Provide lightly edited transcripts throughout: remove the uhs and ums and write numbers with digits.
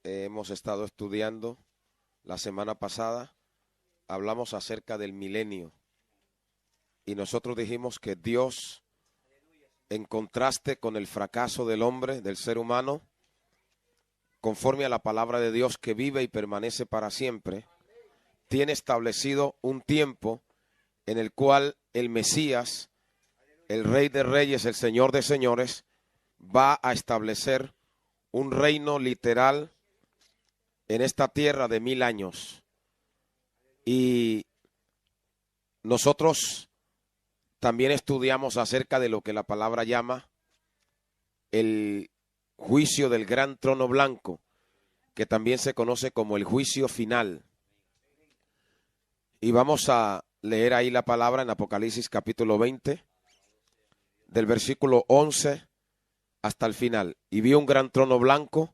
hemos estado estudiando la semana pasada, hablamos acerca del milenio y nosotros dijimos que Dios, en contraste con el fracaso del hombre, del ser humano, conforme a la palabra de Dios que vive y permanece para siempre, tiene establecido un tiempo en el cual el Mesías, el Rey de Reyes, el Señor de Señores, va a establecer un reino literal en esta tierra de 1000 años. Y nosotros también estudiamos acerca de lo que la palabra llama el juicio del gran trono blanco, que también se conoce como el juicio final. Y vamos a leer ahí la palabra en Apocalipsis capítulo 20, del versículo 11 hasta el final. Y vi un gran trono blanco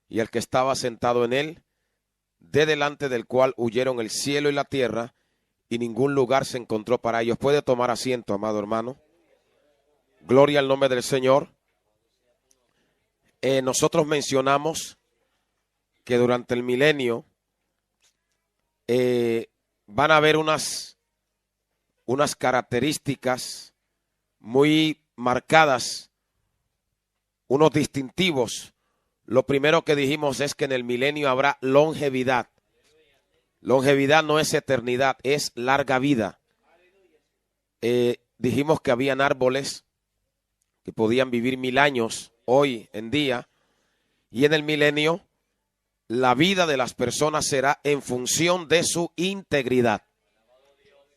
y el que estaba sentado en él, de delante del cual huyeron el cielo y la tierra, y ningún lugar se encontró para ellos. Puede tomar asiento, amado hermano. Gloria al nombre del Señor. Nosotros mencionamos que durante el milenio van a haber unas características muy marcadas, unos distintivos. Lo primero que dijimos es que en el milenio habrá longevidad. Longevidad no es eternidad, es larga vida. Dijimos que habían árboles que podían vivir 1000 años hoy en día, y en el milenio la vida de las personas será en función de su integridad.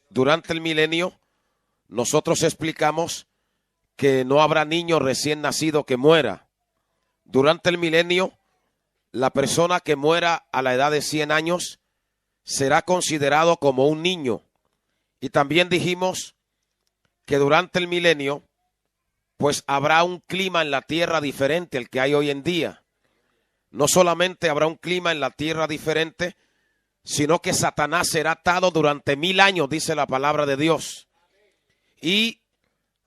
Durante el milenio nosotros explicamos que no habrá niño recién nacido que muera. Durante el milenio, la persona que muera a la edad de 100 años será considerado como un niño. Y también dijimos que durante el milenio, pues habrá un clima en la tierra diferente al que hay hoy en día. No solamente habrá un clima en la tierra diferente, sino que Satanás será atado durante 1000 años, dice la palabra de Dios. Y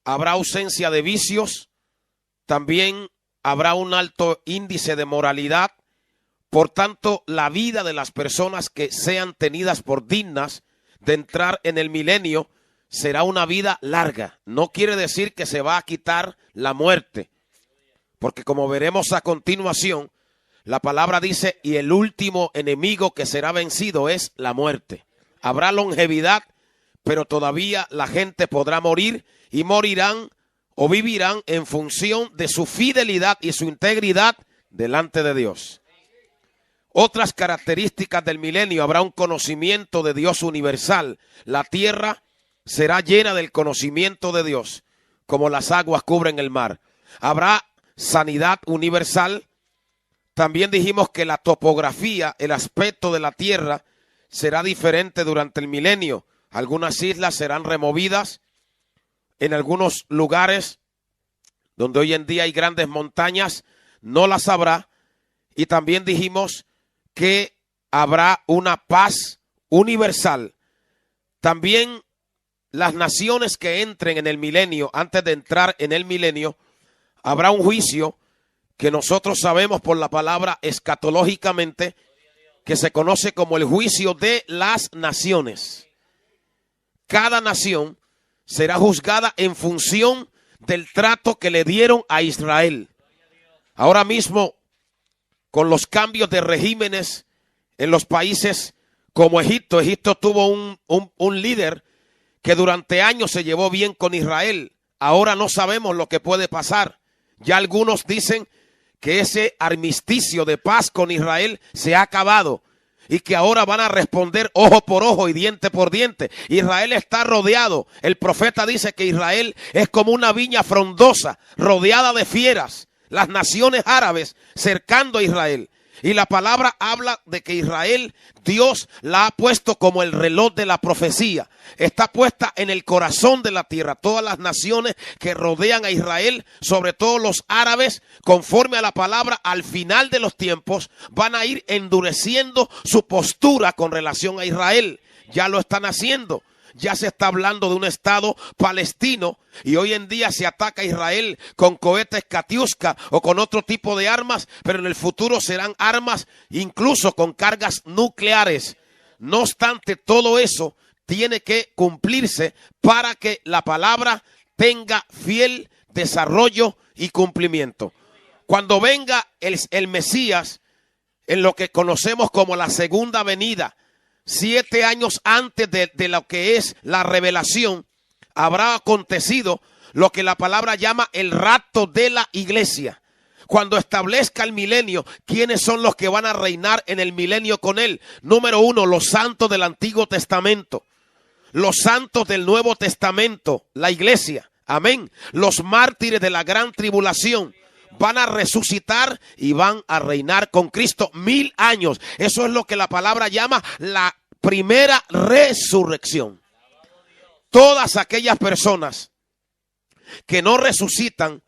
habrá ausencia de vicios, también habrá un alto índice de moralidad. Por tanto, la vida de las personas que sean tenidas por dignas de entrar en el milenio será una vida larga. No quiere decir que se va a quitar la muerte, porque como veremos a continuación, la palabra dice, y el último enemigo que será vencido es la muerte. Habrá longevidad, pero todavía la gente podrá morir, y morirán o vivirán en función de su fidelidad y su integridad delante de Dios. Otras características del milenio: habrá un conocimiento de Dios universal. La tierra será llena del conocimiento de Dios, como las aguas cubren el mar. Habrá sanidad universal. También dijimos que la topografía, el aspecto de la tierra será diferente durante el milenio. Algunas islas serán removidas. En algunos lugares donde hoy en día hay grandes montañas, no las habrá. Y también dijimos que habrá una paz universal. También las naciones que entren en el milenio, antes de entrar en el milenio, habrá un juicio que nosotros sabemos por la palabra escatológicamente, que se conoce como el juicio de las naciones. Cada nación será juzgada en función del trato que le dieron a Israel. Ahora mismo, con los cambios de regímenes en los países como Egipto, Egipto tuvo un líder que durante años se llevó bien con Israel. Ahora no sabemos lo que puede pasar. Ya algunos dicen que ese armisticio de paz con Israel se ha acabado y que ahora van a responder ojo por ojo y diente por diente. Israel está rodeado. El profeta dice que Israel es como una viña frondosa, rodeada de fieras. Las naciones árabes cercando a Israel. Y la palabra habla de que Israel, Dios la ha puesto como el reloj de la profecía. Está puesta en el corazón de la tierra. Todas las naciones que rodean a Israel, sobre todo los árabes, conforme a la palabra, al final de los tiempos, van a ir endureciendo su postura con relación a Israel. Ya lo están haciendo. ya se está hablando de un Estado palestino y hoy en día se ataca a Israel con cohetes Katyusha o con otro tipo de armas, pero en el futuro serán armas incluso con cargas nucleares. No obstante, todo eso tiene que cumplirse para que la palabra tenga fiel desarrollo y cumplimiento. Cuando venga el Mesías, en lo que conocemos como la segunda venida, 7 años antes de lo que es la revelación, habrá acontecido lo que la palabra llama el rapto de la iglesia. Cuando establezca el milenio, ¿quiénes son los que van a reinar en el milenio con él? Número 1, los santos del Antiguo Testamento. Los santos del Nuevo Testamento, la iglesia. Amén. Los mártires de la gran tribulación van a resucitar y van a reinar con Cristo 1000 años. Eso es lo que la palabra llama la primera resurrección. Todas aquellas personas que no resucitan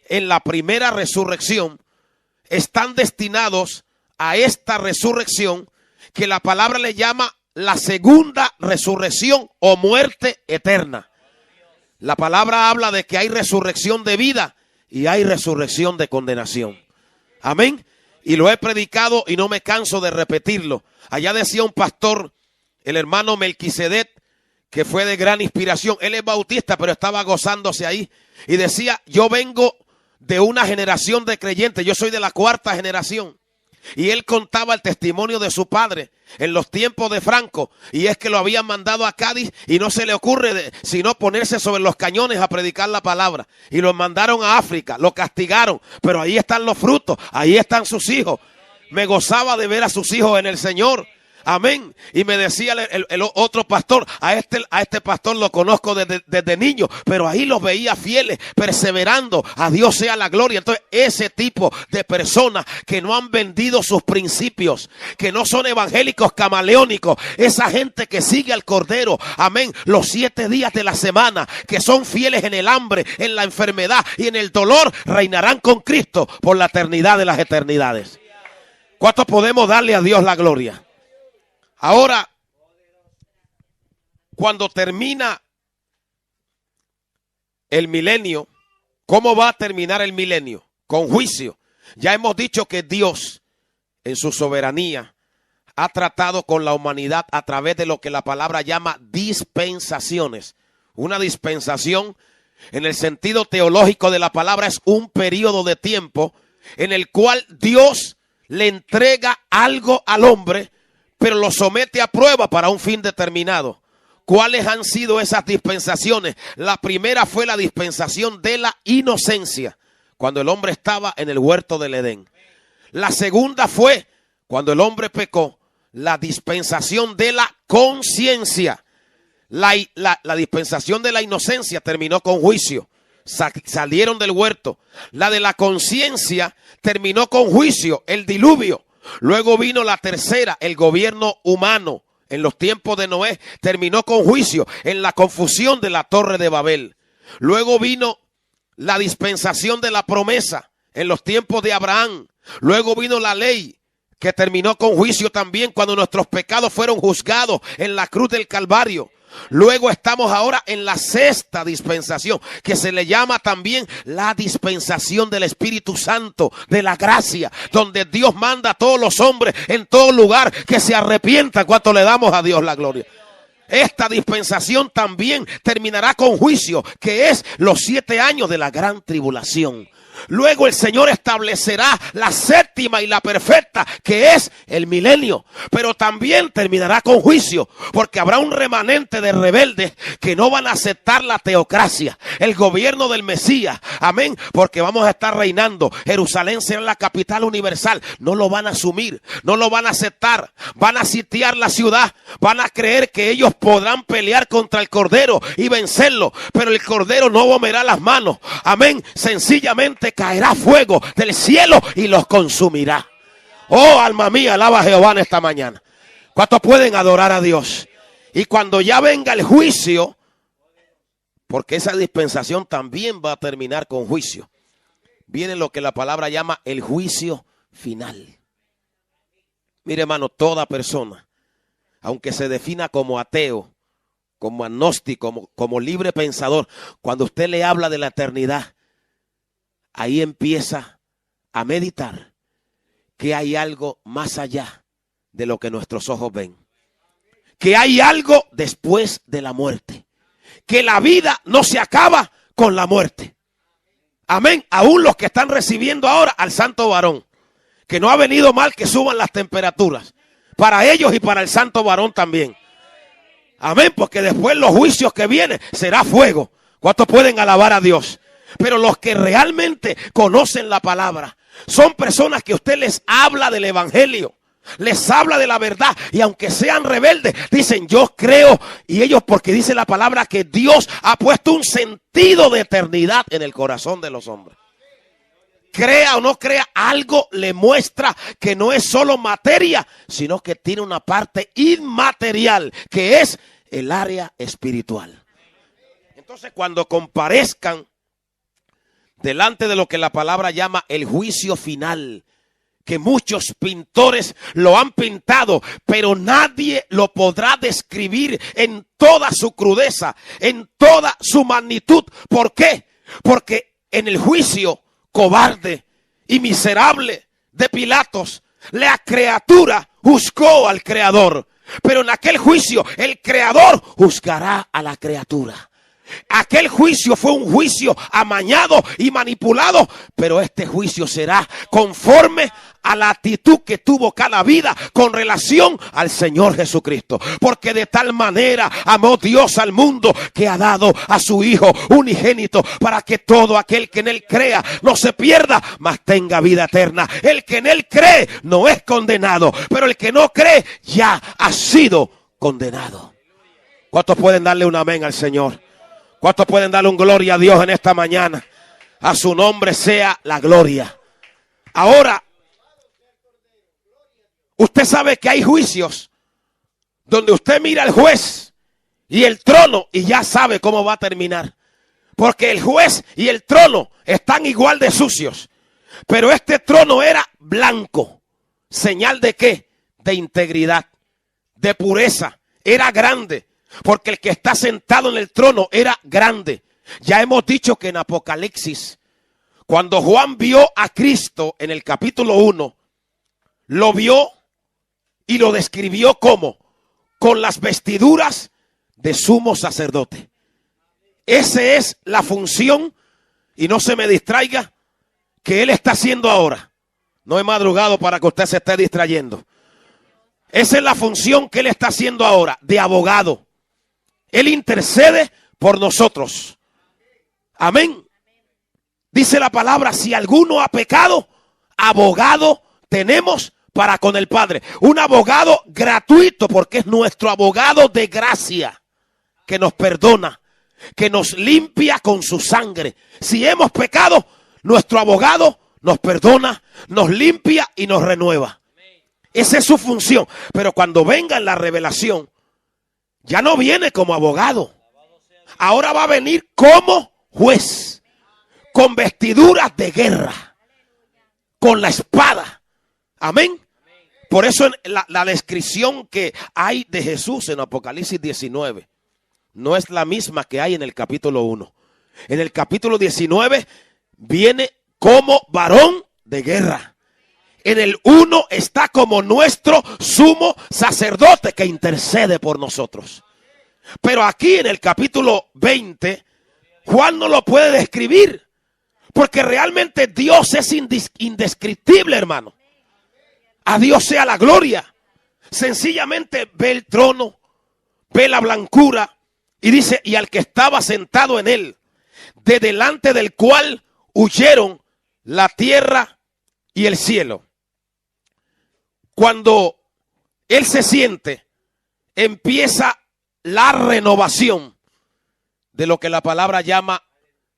en la primera resurrección están destinados a esta resurrección que la palabra le llama la segunda resurrección o muerte eterna. La palabra habla de que hay resurrección de vida y hay resurrección de condenación. Amén. Y lo he predicado y no me canso de repetirlo. Allá decía un pastor, el hermano Melquisedec, que fue de gran inspiración. Él es bautista, pero estaba gozándose ahí. Y decía, yo vengo de una generación de creyentes. Yo soy de la 4ª generación. Y él contaba el testimonio de su padre en los tiempos de Franco. Y es que lo habían mandado a Cádiz y no se le ocurre sino ponerse sobre los cañones a predicar la palabra. Y lo mandaron a África, lo castigaron. Pero ahí están los frutos, ahí están sus hijos. Me gozaba de ver a sus hijos en el Señor. Amén. Y me decía el otro pastor, a este pastor lo conozco desde niño, pero ahí los veía fieles, perseverando. A Dios sea la gloria. Entonces, ese tipo de personas que no han vendido sus principios, que no son evangélicos camaleónicos, esa gente que sigue al Cordero, amén, los 7 días de la semana, que son fieles en el hambre, en la enfermedad y en el dolor, reinarán con Cristo por la eternidad de las eternidades. ¿Cuántos podemos darle a Dios la gloria? Ahora, cuando termina el milenio, ¿cómo va a terminar el milenio? Con juicio. Ya hemos dicho que Dios, en su soberanía, ha tratado con la humanidad a través de lo que la palabra llama dispensaciones. Una dispensación, en el sentido teológico de la palabra, es un periodo de tiempo en el cual Dios le entrega algo al hombre, pero lo somete a prueba para un fin determinado. ¿Cuáles han sido esas dispensaciones? La primera fue la dispensación de la inocencia, cuando el hombre estaba en el huerto del Edén. La segunda fue, cuando el hombre pecó, la dispensación de la conciencia. La dispensación de la inocencia terminó con juicio. Salieron del huerto. La de la conciencia terminó con juicio, el diluvio. Luego vino la tercera, el gobierno humano. En los tiempos de Noé terminó con juicio en la confusión de la Torre de Babel. Luego vino la dispensación de la promesa en los tiempos de Abraham. Luego vino la ley que terminó con juicio también cuando nuestros pecados fueron juzgados en la cruz del Calvario. Luego estamos ahora en la sexta dispensación, que se le llama también la dispensación del Espíritu Santo, de la gracia, donde Dios manda a todos los hombres en todo lugar que se arrepientan. ¿Cuánto le damos a Dios la gloria? Esta dispensación también terminará con juicio, que es los 7 años de la gran tribulación. Luego el Señor establecerá la séptima y la perfecta, que es el milenio. Pero también terminará con juicio, porque habrá un remanente de rebeldes que no van a aceptar la teocracia, el gobierno del Mesías. Amén. Porque vamos a estar reinando. Jerusalén será la capital universal. No lo van a asumir, no lo van a aceptar. Van a sitiar la ciudad. Van a creer que ellos podrán pelear contra el Cordero y vencerlo. Pero el Cordero no moverá las manos. Amén. Sencillamente caerá fuego del cielo y los consumirá. Oh, alma mía, alaba a Jehová en esta mañana. ¿Cuántos pueden adorar a Dios? Y cuando ya venga el juicio, porque esa dispensación también va a terminar con juicio, viene lo que la palabra llama el juicio final. Mire, hermano, toda persona, aunque se defina como ateo como agnóstico, como libre pensador, cuando usted le habla de la eternidad, ahí empieza a meditar que hay algo más allá de lo que nuestros ojos ven. Que hay algo después de la muerte. Que la vida no se acaba con la muerte. Amén. Aún los que están recibiendo ahora al santo varón. Que no ha venido mal que suban las temperaturas. Para ellos y para el santo varón también. Amén. Porque después los juicios que vienen será fuego. ¿Cuántos pueden alabar a Dios? Pero los que realmente conocen la palabra son personas que usted les habla del evangelio. Les habla de la verdad y aunque sean rebeldes, dicen yo creo. Y ellos, porque dice la palabra que Dios ha puesto un sentido de eternidad en el corazón de los hombres. Crea o no crea, algo le muestra que no es solo materia, sino que tiene una parte inmaterial, que es el área espiritual. Entonces cuando comparezcan delante de lo que la palabra llama el juicio final, que muchos pintores lo han pintado, pero nadie lo podrá describir en toda su crudeza, en toda su magnitud. ¿Por qué? Porque en el juicio cobarde y miserable de Pilatos, la criatura juzgó al creador, pero en aquel juicio el creador juzgará a la criatura. Aquel juicio fue un juicio amañado y manipulado, pero este juicio será conforme a la actitud que tuvo cada vida con relación al Señor Jesucristo. Porque de tal manera amó Dios al mundo que ha dado a su Hijo unigénito para que todo aquel que en Él crea no se pierda, mas tenga vida eterna. El que en Él cree no es condenado, pero el que no cree ya ha sido condenado. ¿Cuántos pueden darle un amén al Señor? ¿Cuántos pueden darle un gloria a Dios en esta mañana? A su nombre sea la gloria. Ahora, usted sabe que hay juicios donde usted mira al juez y el trono y ya sabe cómo va a terminar. Porque el juez y el trono están igual de sucios. Pero este trono era blanco. ¿Señal de qué? De integridad, de pureza. Era grande. Porque el que está sentado en el trono era grande. Ya hemos dicho que en Apocalipsis, cuando Juan vio a Cristo en el capítulo 1, lo vio y lo describió como con las vestiduras de sumo sacerdote. Esa es la función, y no se me distraiga, que él está haciendo ahora. No he madrugado para que usted se esté distrayendo. Esa es la función que él está haciendo ahora, de abogado. Él intercede por nosotros. Amén. Dice la palabra, si alguno ha pecado, abogado tenemos para con el Padre. Un abogado gratuito, porque es nuestro abogado de gracia, que nos perdona, que nos limpia con su sangre. Si hemos pecado, nuestro abogado nos perdona, nos limpia y nos renueva. Esa es su función. Pero cuando venga la revelación, ya no viene como abogado. Ahora va a venir como juez, con vestiduras de guerra, con la espada. Amén. Por eso la descripción que hay de Jesús en Apocalipsis 19 no es la misma que hay en el capítulo 1. En el capítulo 19 viene como varón de guerra. En el 1 está como nuestro sumo sacerdote que intercede por nosotros. Pero aquí en el capítulo 20, Juan no lo puede describir. Porque realmente Dios es indescriptible, hermano. A Dios sea la gloria. Sencillamente ve el trono, ve la blancura y dice, y al que estaba sentado en él, de delante del cual huyeron la tierra y el cielo. Cuando él se siente, empieza la renovación de lo que la palabra llama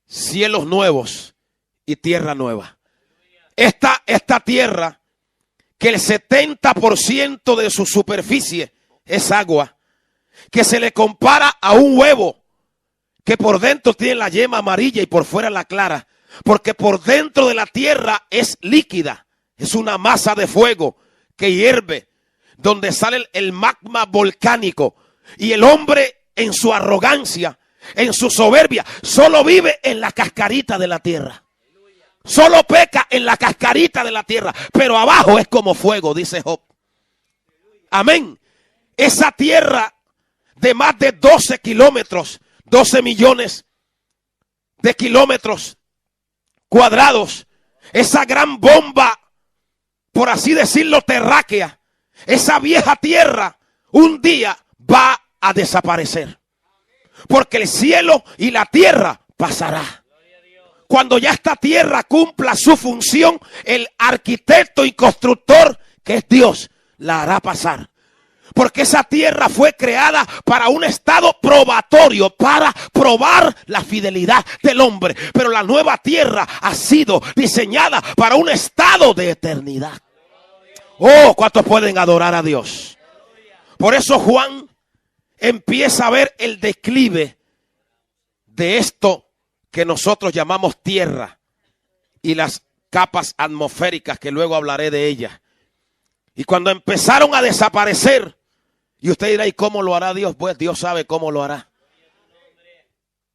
cielos nuevos y tierra nueva. Esta tierra, que el 70% de su superficie es agua, que se le compara a un huevo, que por dentro tiene la yema amarilla y por fuera la clara, porque por dentro de la tierra es líquida, es una masa de fuego que hierve, donde sale el magma volcánico, y el hombre en su arrogancia, en su soberbia, solo vive en la cascarita de la tierra. Solo peca en la cascarita de la tierra, pero abajo es como fuego, dice Job. Amén. Esa tierra de más de 12 kilómetros, 12 millones de kilómetros cuadrados, esa gran bomba, por así decirlo, terráquea, esa vieja tierra, un día va a desaparecer. Porque el cielo y la tierra pasará. Cuando ya esta tierra cumpla su función, el arquitecto y constructor, que es Dios, la hará pasar. Porque esa tierra fue creada para un estado probatorio, para probar la fidelidad del hombre. Pero la nueva tierra ha sido diseñada para un estado de eternidad. Oh, ¿cuántos pueden adorar a Dios? Por eso Juan empieza a ver el declive de esto que nosotros llamamos tierra y las capas atmosféricas, que luego hablaré de ellas. Y cuando empezaron a desaparecer, y usted dirá, ¿y cómo lo hará Dios? Pues Dios sabe cómo lo hará.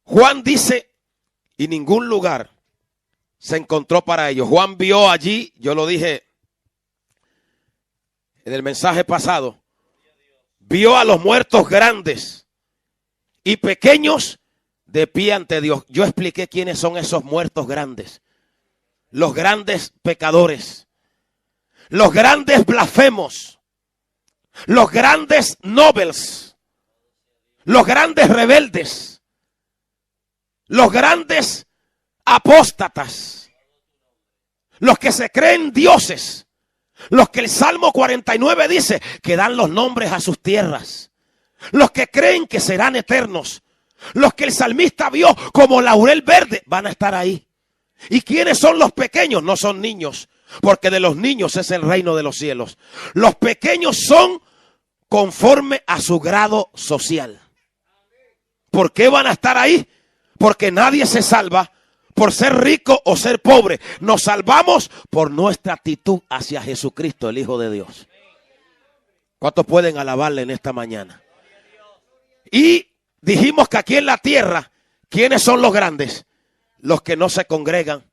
Juan dice, y ningún lugar se encontró para ellos. Juan vio allí, yo lo dije en el mensaje pasado, vio a los muertos grandes y pequeños de pie ante Dios. Yo expliqué quiénes son esos muertos grandes. Los grandes pecadores, los grandes blasfemos, los grandes nobles, los grandes rebeldes, los grandes apóstatas, los que se creen dioses, los que el Salmo 49 dice que dan los nombres a sus tierras, los que creen que serán eternos, los que el salmista vio como laurel verde, van a estar ahí. ¿Y quiénes son los pequeños? No son niños, porque de los niños es el reino de los cielos. Los pequeños son conforme a su grado social. ¿Por qué van a estar ahí? Porque nadie se salva por ser rico o ser pobre. Nos salvamos por nuestra actitud hacia Jesucristo, el Hijo de Dios. ¿Cuántos pueden alabarle en esta mañana? Y dijimos que aquí en la tierra, ¿quiénes son los grandes? Los que no se congregan.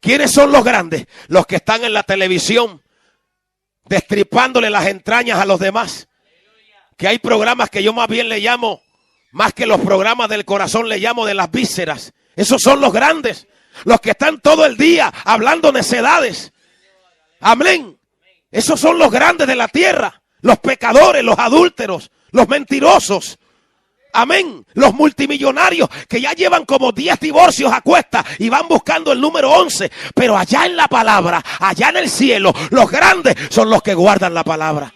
¿Quiénes son los grandes? Los que están en la televisión destripándole las entrañas a los demás. Que hay programas que yo más bien le llamo, más que los programas del corazón, le llamo de las vísceras. Esos son los grandes. Los que están todo el día hablando necedades. Amén. Esos son los grandes de la tierra. Los pecadores, los adúlteros, los mentirosos. Amén. Los multimillonarios que ya llevan como 10 divorcios a cuestas y van buscando el número 11. Pero allá en la palabra, allá en el cielo, los grandes son los que guardan la palabra.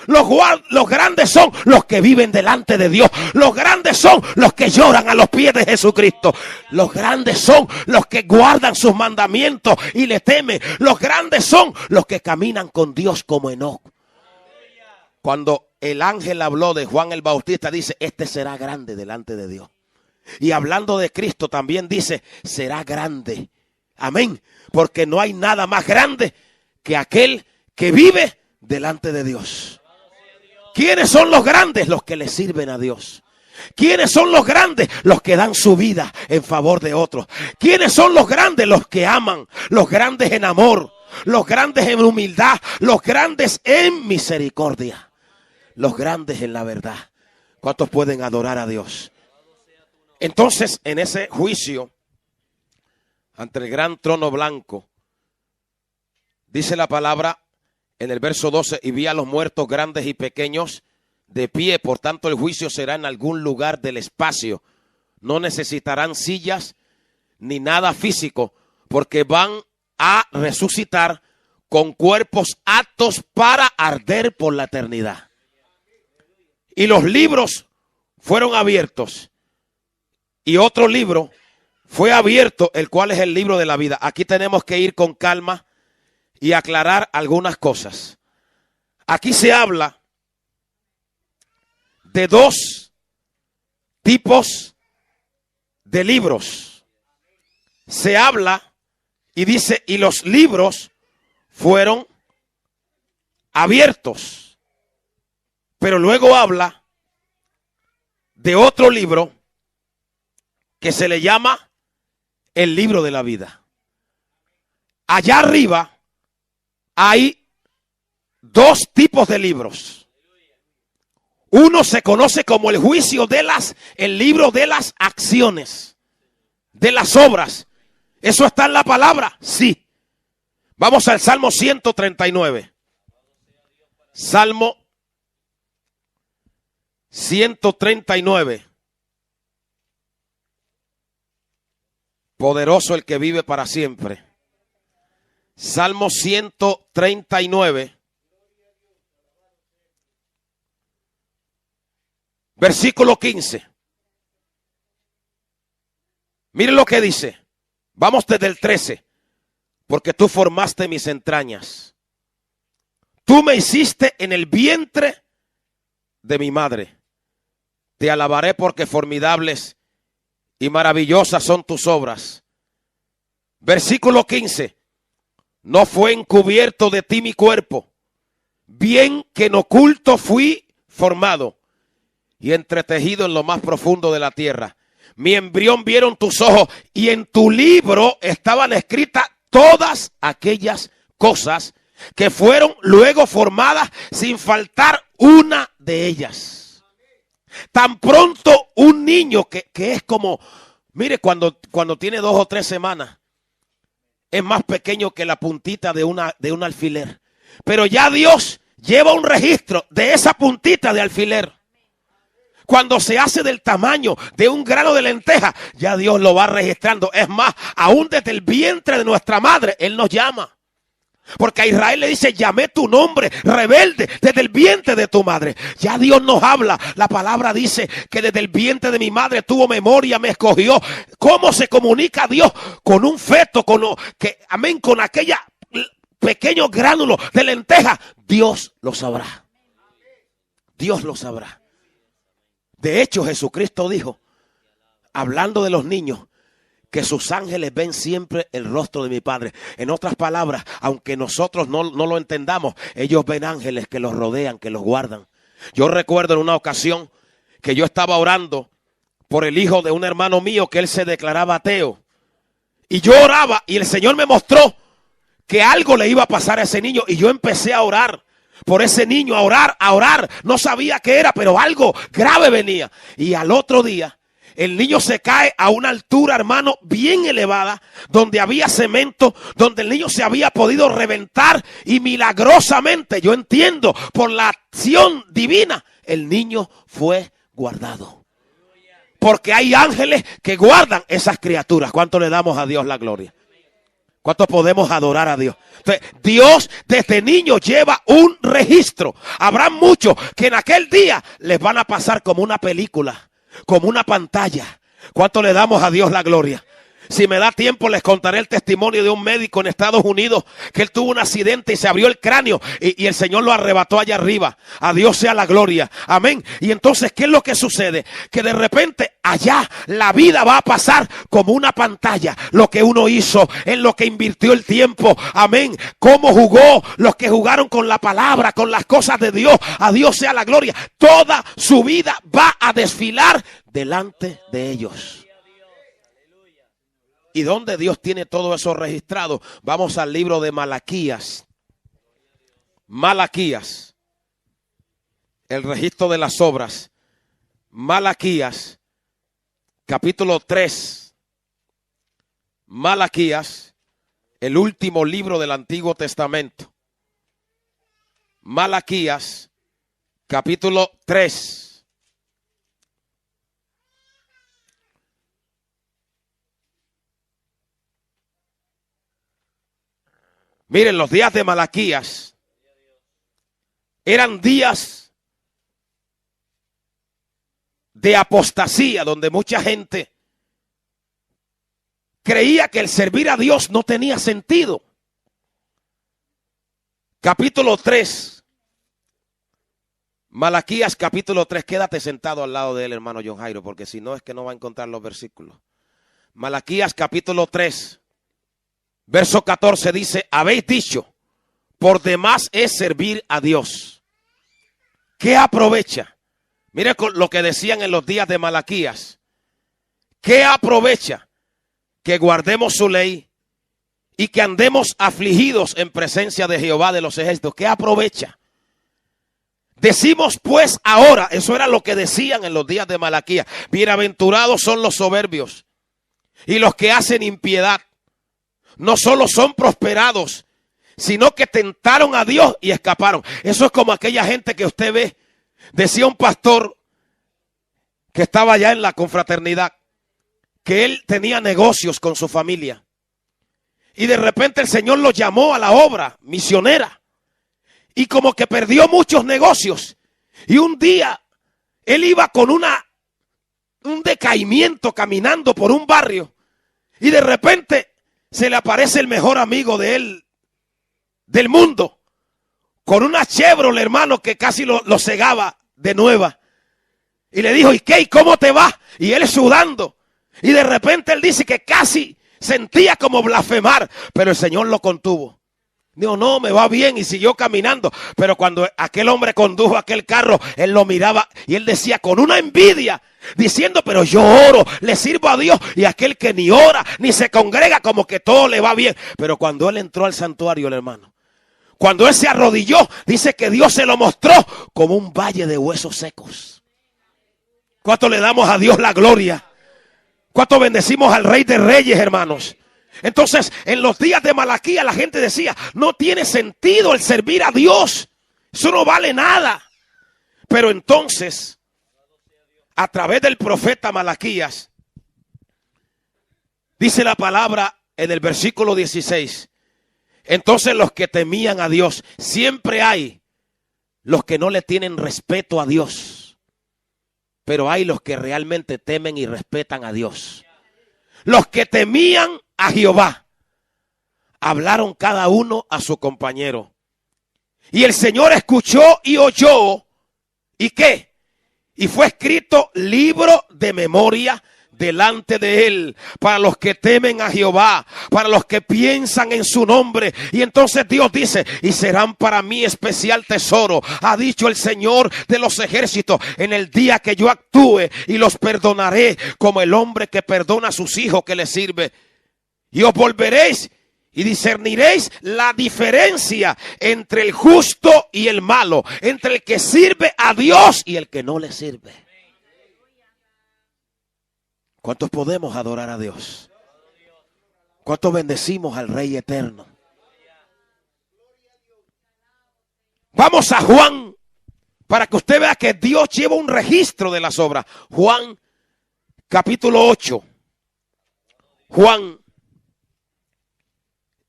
Los grandes son los que viven delante de Dios. Los grandes son los que lloran a los pies de Jesucristo. Los grandes son los que guardan sus mandamientos y le temen. Los grandes son los que caminan con Dios como Enoc. Cuando el ángel habló de Juan el Bautista, dice, este será grande delante de Dios. Y hablando de Cristo también dice, será grande. Amén. Porque no hay nada más grande que aquel que vive delante de Dios. ¿Quiénes son los grandes? Los que le sirven a Dios. ¿Quiénes son los grandes? Los que dan su vida en favor de otros. ¿Quiénes son los grandes? Los que aman, los grandes en amor, los grandes en humildad, los grandes en misericordia. Los grandes en la verdad. ¿Cuántos pueden adorar a Dios? Entonces, en ese juicio, ante el gran trono blanco, dice la palabra en el verso 12, y vi a los muertos grandes y pequeños de pie. Por tanto, el juicio será en algún lugar del espacio. No necesitarán sillas ni nada físico, porque van a resucitar con cuerpos aptos para arder por la eternidad. Y los libros fueron abiertos. Y otro libro fue abierto, el cual es el libro de la vida. Aquí tenemos que ir con calma y aclarar algunas cosas. Aquí se habla de dos tipos de libros. Se habla y dice, y los libros fueron abiertos. Pero luego habla de otro libro que se le llama el libro de la vida. Allá arriba hay dos tipos de libros. Uno se conoce como el el libro de las acciones, de las obras. ¿Eso está en la palabra? Sí. Vamos al Salmo 139. Salmo 139. Poderoso el que vive para siempre. Salmo 139. Versículo 15. Miren lo que dice. Vamos desde el 13. Porque tú formaste mis entrañas. Tú me hiciste en el vientre de mi madre. Te alabaré porque formidables y maravillosas son tus obras. Versículo 15. No fue encubierto de ti mi cuerpo. Bien que en oculto fui formado y entretejido en lo más profundo de la tierra. Mi embrión vieron tus ojos y en tu libro estaban escritas todas aquellas cosas que fueron luego formadas sin faltar una de ellas. Tan pronto un niño que es como, mire, cuando tiene 2 o 3 semanas, es más pequeño que la puntita de un alfiler. Pero ya Dios lleva un registro de esa puntita de alfiler. Cuando se hace del tamaño de un grano de lenteja, ya Dios lo va registrando. Es más, aún desde el vientre de nuestra madre, Él nos llama. Porque a Israel le dice, llamé tu nombre, rebelde, desde el vientre de tu madre. Ya Dios nos habla. La palabra dice que desde el vientre de mi madre tuvo memoria, me escogió. ¿Cómo se comunica Dios con un feto, amén, con aquella pequeño gránulo de lenteja? Dios lo sabrá. Dios lo sabrá. De hecho, Jesucristo dijo, hablando de los niños, que sus ángeles ven siempre el rostro de mi Padre. En otras palabras, aunque nosotros no lo entendamos, ellos ven ángeles que los rodean, que los guardan. Yo recuerdo en una ocasión que yo estaba orando por el hijo de un hermano mío que él se declaraba ateo. Y yo oraba y el Señor me mostró que algo le iba a pasar a ese niño y yo empecé a orar por ese niño, a orar. No sabía qué era, pero algo grave venía. Y al otro día, el niño se cae a una altura, hermano, bien elevada, donde había cemento, donde el niño se había podido reventar y milagrosamente, yo entiendo, por la acción divina, el niño fue guardado. Porque hay ángeles que guardan esas criaturas. ¿Cuánto le damos a Dios la gloria? ¿Cuánto podemos adorar a Dios? Entonces, Dios desde niño lleva un registro. Habrá muchos que en aquel día les van a pasar como una película, como una pantalla. ¿Cuánto le damos a Dios la gloria? Si me da tiempo les contaré el testimonio de un médico en Estados Unidos que él tuvo un accidente y se abrió el cráneo y el Señor lo arrebató allá arriba. A Dios sea la gloria. Amén. Y entonces, ¿qué es lo que sucede? Que de repente allá la vida va a pasar como una pantalla. Lo que uno hizo, en lo que invirtió el tiempo. Amén. Cómo jugó, los que jugaron con la palabra, con las cosas de Dios. A Dios sea la gloria. Toda su vida va a desfilar delante de ellos. ¿Y dónde Dios tiene todo eso registrado? Vamos al libro de Malaquías. Malaquías. El registro de las obras. Malaquías. Capítulo 3. Malaquías. El último libro del Antiguo Testamento. Malaquías. Capítulo 3. Miren, los días de Malaquías eran días de apostasía, donde mucha gente creía que el servir a Dios no tenía sentido. Capítulo 3. Malaquías capítulo 3. Quédate sentado al lado de él, hermano John Jairo, porque si no es que no va a encontrar los versículos. Malaquías capítulo 3. Verso 14 dice, habéis dicho, por demás es servir a Dios. ¿Qué aprovecha? Mire lo que decían en los días de Malaquías. ¿Qué aprovecha que guardemos su ley y que andemos afligidos en presencia de Jehová de los ejércitos? ¿Qué aprovecha? Decimos pues ahora, eso era lo que decían en los días de Malaquías, bienaventurados son los soberbios y los que hacen impiedad. No solo son prosperados, sino que tentaron a Dios y escaparon. Eso es como aquella gente que usted ve. Decía un pastor que estaba allá en la confraternidad, que él tenía negocios con su familia. Y de repente el Señor lo llamó a la obra misionera. Y como que perdió muchos negocios. Y un día él iba con un decaimiento caminando por un barrio. Y de repente se le aparece el mejor amigo de él, del mundo, con una Chevrolet, hermano, que casi lo cegaba de nueva. Y le dijo, ¿y qué? ¿Y cómo te va? Y él sudando. Y de repente él dice que casi sentía como blasfemar, pero el Señor lo contuvo. Dijo, no, me va bien, y siguió caminando. Pero cuando aquel hombre condujo aquel carro, él lo miraba y él decía con una envidia, diciendo, pero yo oro, le sirvo a Dios, y aquel que ni ora, ni se congrega, como que todo le va bien. Pero cuando él entró al santuario, el hermano, cuando él se arrodilló, dice que Dios se lo mostró como un valle de huesos secos. ¿Cuánto le damos a Dios la gloria? ¿Cuánto bendecimos al Rey de Reyes, hermanos? Entonces, en los días de Malaquías la gente decía, no tiene sentido el servir a Dios. Eso no vale nada. Pero entonces, a través del profeta Malaquías, dice la palabra en el versículo 16. Entonces los que temían a Dios, siempre hay los que no le tienen respeto a Dios. Pero hay los que realmente temen y respetan a Dios. Los que temían a Jehová hablaron cada uno a su compañero. Y el Señor escuchó y oyó. ¿Y qué? Y fue escrito libro de memoria delante de él, para los que temen a Jehová, para los que piensan en su nombre. Y entonces Dios dice, y serán para mí especial tesoro, ha dicho el Señor de los ejércitos, en el día que yo actúe, y los perdonaré como el hombre que perdona a sus hijos que le sirve. Y os volveréis y discerniréis la diferencia entre el justo y el malo, entre el que sirve a Dios y el que no le sirve. ¿Cuántos podemos adorar a Dios? ¿Cuántos bendecimos al Rey eterno? Vamos a Juan, para que usted vea que Dios lleva un registro de las obras. Juan, capítulo 8. Juan,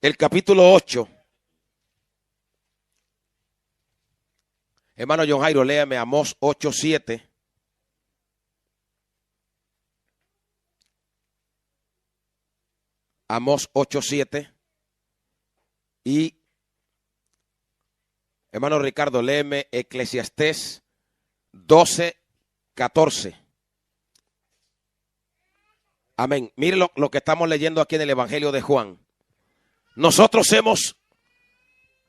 el capítulo 8. Hermano John Jairo, léame Amós 8:7. Amós 8:7. Y hermano Ricardo, léeme Eclesiastés 12:14. Amén. Mire lo que estamos leyendo aquí en el Evangelio de Juan. Nosotros hemos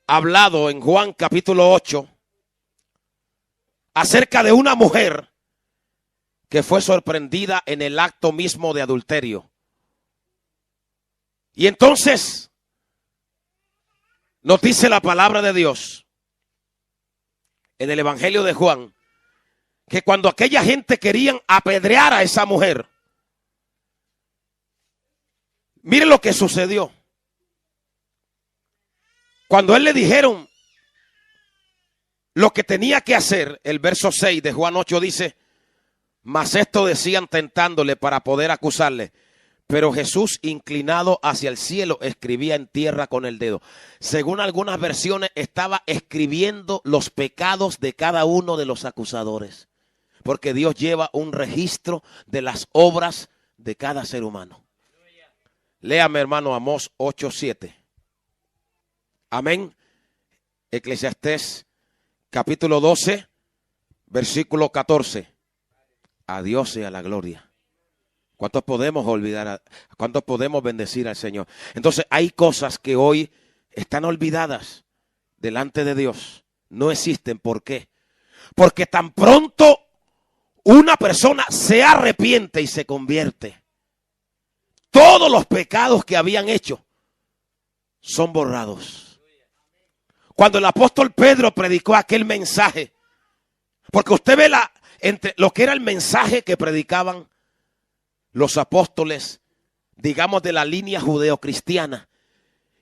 hablado en Juan capítulo 8 acerca de una mujer que fue sorprendida en el acto mismo de adulterio. Y entonces nos dice la palabra de Dios en el Evangelio de Juan que cuando aquella gente querían apedrear a esa mujer, mire lo que sucedió. Cuando él le dijeron lo que tenía que hacer, el verso 6 de Juan 8 dice, mas esto decían tentándole para poder acusarle. Pero Jesús, inclinado hacia el cielo, escribía en tierra con el dedo. Según algunas versiones, estaba escribiendo los pecados de cada uno de los acusadores. Porque Dios lleva un registro de las obras de cada ser humano. Léame, hermano, Amós 8:7. Amén. Eclesiastés capítulo 12, versículo 14. A Dios sea la gloria. ¿Cuántos podemos olvidar? ¿Cuántos podemos bendecir al Señor? Entonces hay cosas que hoy están olvidadas delante de Dios. No existen. ¿Por qué? Porque tan pronto una persona se arrepiente y se convierte, todos los pecados que habían hecho son borrados. Cuando el apóstol Pedro predicó aquel mensaje, porque usted ve entre lo que era el mensaje que predicaban los apóstoles, digamos de la línea judeocristiana,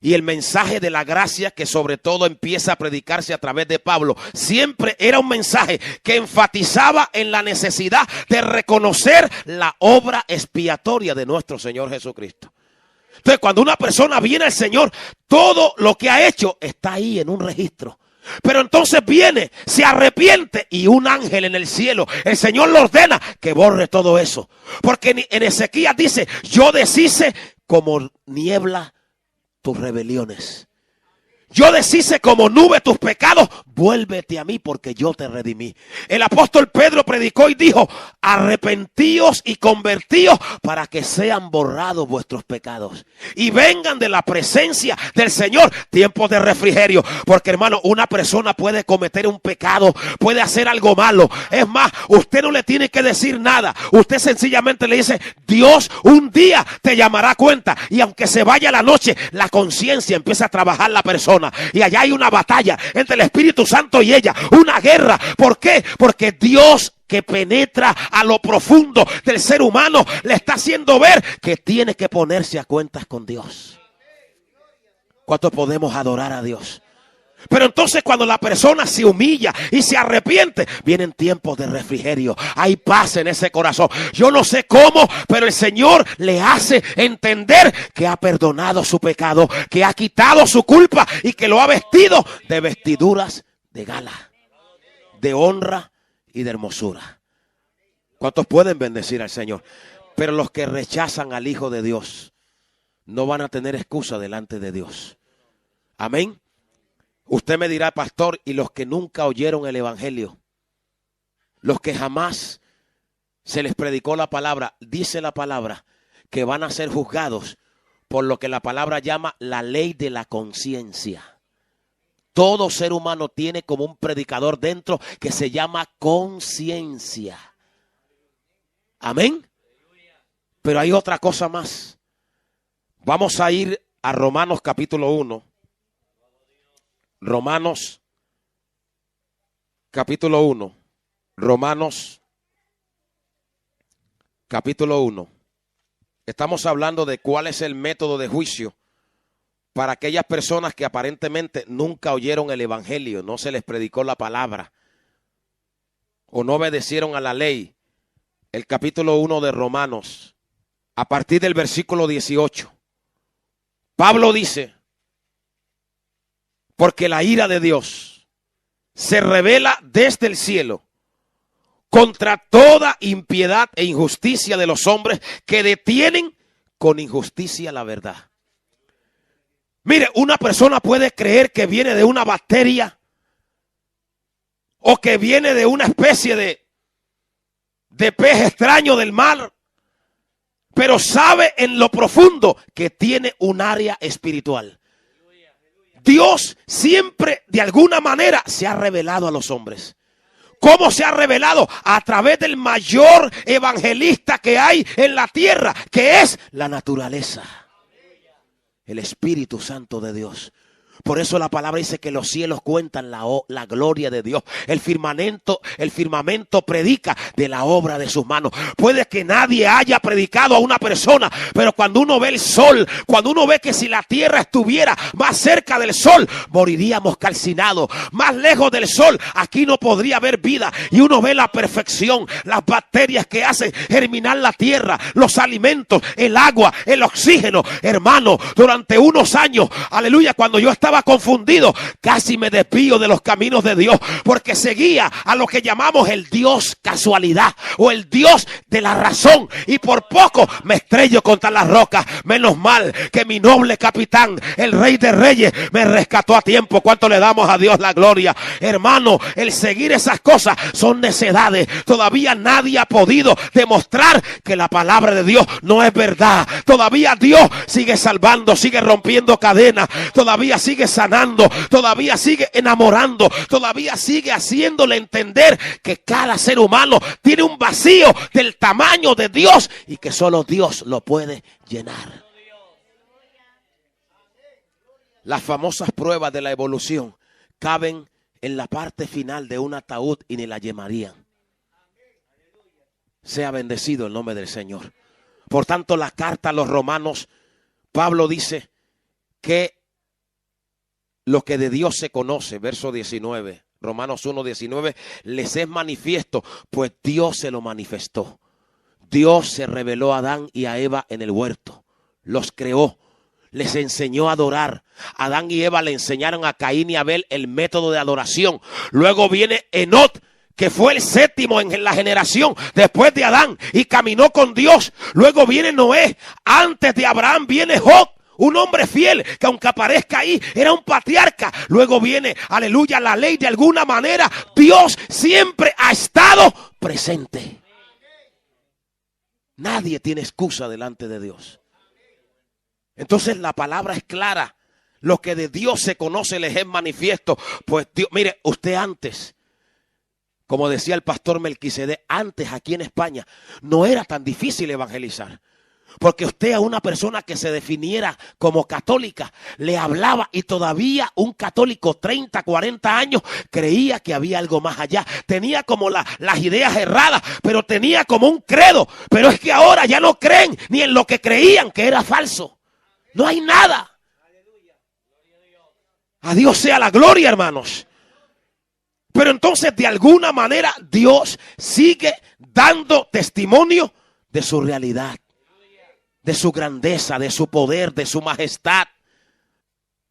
y el mensaje de la gracia que sobre todo empieza a predicarse a través de Pablo, siempre era un mensaje que enfatizaba en la necesidad de reconocer la obra expiatoria de nuestro Señor Jesucristo. Entonces, cuando una persona viene al Señor, todo lo que ha hecho está ahí en un registro. Pero entonces viene, se arrepiente y un ángel en el cielo, el Señor le ordena que borre todo eso. Porque en Ezequías dice, yo deshice como niebla tus rebeliones. Yo deshice como nube tus pecados, vuélvete a mí porque yo te redimí. El apóstol Pedro predicó y dijo, arrepentíos y convertíos para que sean borrados vuestros pecados y vengan de la presencia del Señor tiempos de refrigerio. Porque hermano, una persona puede cometer un pecado, puede hacer algo malo. Es más, usted no le tiene que decir nada. Usted sencillamente le dice, Dios un día te llamará a cuenta. Y aunque se vaya la noche, la conciencia empieza a trabajar la persona. Y allá hay una batalla entre el Espíritu Santo y ella, una guerra. ¿Por qué? Porque Dios, que penetra a lo profundo del ser humano, le está haciendo ver que tiene que ponerse a cuentas con Dios. ¿Cuánto podemos adorar a Dios? Pero entonces cuando la persona se humilla y se arrepiente, vienen tiempos de refrigerio. Hay paz en ese corazón. Yo no sé cómo, pero el Señor le hace entender que ha perdonado su pecado, que ha quitado su culpa y que lo ha vestido de vestiduras de gala, de honra y de hermosura. ¿Cuántos pueden bendecir al Señor? Pero los que rechazan al Hijo de Dios no van a tener excusa delante de Dios. Amén. Usted me dirá, pastor, y los que nunca oyeron el evangelio, los que jamás se les predicó la palabra, dice la palabra que van a ser juzgados por lo que la palabra llama la ley de la conciencia. Todo ser humano tiene como un predicador dentro que se llama conciencia. Amén. Pero hay otra cosa más. Vamos a ir a Romanos capítulo 1. Romanos capítulo 1. Romanos capítulo 1. Estamos hablando de cuál es el método de juicio para aquellas personas que aparentemente nunca oyeron el evangelio, no se les predicó la palabra o no obedecieron a la ley. El capítulo 1 de Romanos, a partir del versículo 18. Pablo dice, porque la ira de Dios se revela desde el cielo contra toda impiedad e injusticia de los hombres que detienen con injusticia la verdad. Mire, una persona puede creer que viene de una bacteria o que viene de una especie de pez extraño del mar, pero sabe en lo profundo que tiene un área espiritual. Dios siempre de alguna manera se ha revelado a los hombres. ¿Cómo se ha revelado? A través del mayor evangelista que hay en la tierra, que es la naturaleza, el Espíritu Santo de Dios. Por eso la palabra dice que los cielos cuentan la gloria de Dios. El firmamento predica de la obra de sus manos. Puede que nadie haya predicado a una persona, pero cuando uno ve el sol, cuando uno ve que si la tierra estuviera más cerca del sol, moriríamos calcinados. Más lejos del sol, aquí no podría haber vida. Y uno ve la perfección, las bacterias que hacen germinar la tierra, los alimentos, el agua, el oxígeno. Hermano, durante unos años, aleluya, cuando yo estaba confundido, casi me desvío de los caminos de Dios, porque seguía a lo que llamamos el Dios casualidad o el Dios de la razón, y por poco me estrello contra las rocas. Menos mal que mi noble capitán, el Rey de Reyes, me rescató a tiempo. ¿Cuánto le damos a Dios la gloria? Hermano, el seguir esas cosas son necedades. Todavía nadie ha podido demostrar que la palabra de Dios no es verdad. Todavía Dios sigue salvando, sigue rompiendo cadenas, todavía sigue sigue sanando, todavía sigue enamorando, todavía sigue haciéndole entender que cada ser humano tiene un vacío del tamaño de Dios y que solo Dios lo puede llenar. Las famosas pruebas de la evolución caben en la parte final de un ataúd y ni la llamarían. Sea bendecido el nombre del Señor. Por tanto, la carta a los romanos, Pablo dice que lo que de Dios se conoce, verso 19, Romanos 1:19, les es manifiesto, pues Dios se lo manifestó. Dios se reveló a Adán y a Eva en el huerto, los creó, les enseñó a adorar. Adán y Eva le enseñaron a Caín y Abel el método de adoración. Luego viene Enoc, que fue el séptimo en la generación después de Adán y caminó con Dios. Luego viene Noé. Antes de Abraham viene Job, un hombre fiel que aunque aparezca ahí era un patriarca. Luego viene, aleluya, la ley. De alguna manera Dios siempre ha estado presente. Nadie tiene excusa delante de Dios. Entonces la palabra es clara. Lo que de Dios se conoce les es manifiesto. Pues Dios, mire, usted antes, como decía el pastor Melquisedec, antes aquí en España no era tan difícil evangelizar. Porque usted a una persona que se definiera como católica le hablaba y todavía un católico 30, 40 años creía que había algo más allá. Tenía como las ideas erradas, pero tenía como un credo. Pero es que ahora ya no creen ni en lo que creían que era falso. No hay nada. A Dios sea la gloria, hermanos. Pero entonces de alguna manera Dios sigue dando testimonio de su realidad, de su grandeza, de su poder, de su majestad.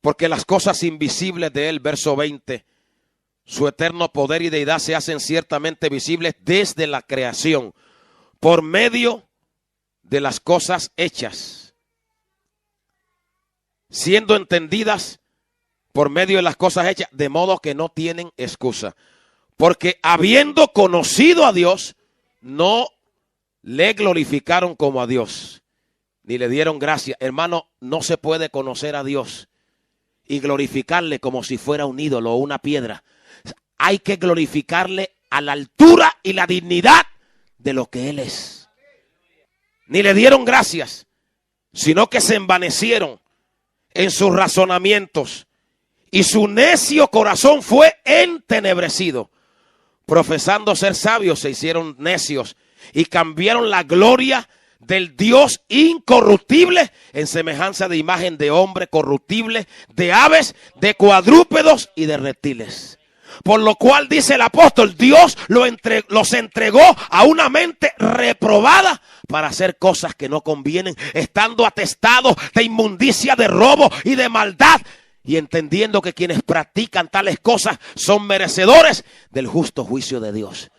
Porque las cosas invisibles de Él, verso 20, su eterno poder y deidad se hacen ciertamente visibles desde la creación, por medio de las cosas hechas, siendo entendidas por medio de las cosas hechas, de modo que no tienen excusa. Porque habiendo conocido a Dios, no le glorificaron como a Dios, ni le dieron gracia. Hermano, no se puede conocer a Dios y glorificarle como si fuera un ídolo o una piedra. Hay que glorificarle a la altura y la dignidad de lo que Él es. Ni le dieron gracias, sino que se envanecieron en sus razonamientos. Y su necio corazón fue entenebrecido. Profesando ser sabios, se hicieron necios y cambiaron la gloria del Dios incorruptible en semejanza de imagen de hombre corruptible, de aves, de cuadrúpedos y de reptiles. Por lo cual dice el apóstol, Dios los entregó a una mente reprobada para hacer cosas que no convienen, estando atestados de inmundicia, de robo y de maldad, y entendiendo que quienes practican tales cosas son merecedores del justo juicio de Dios.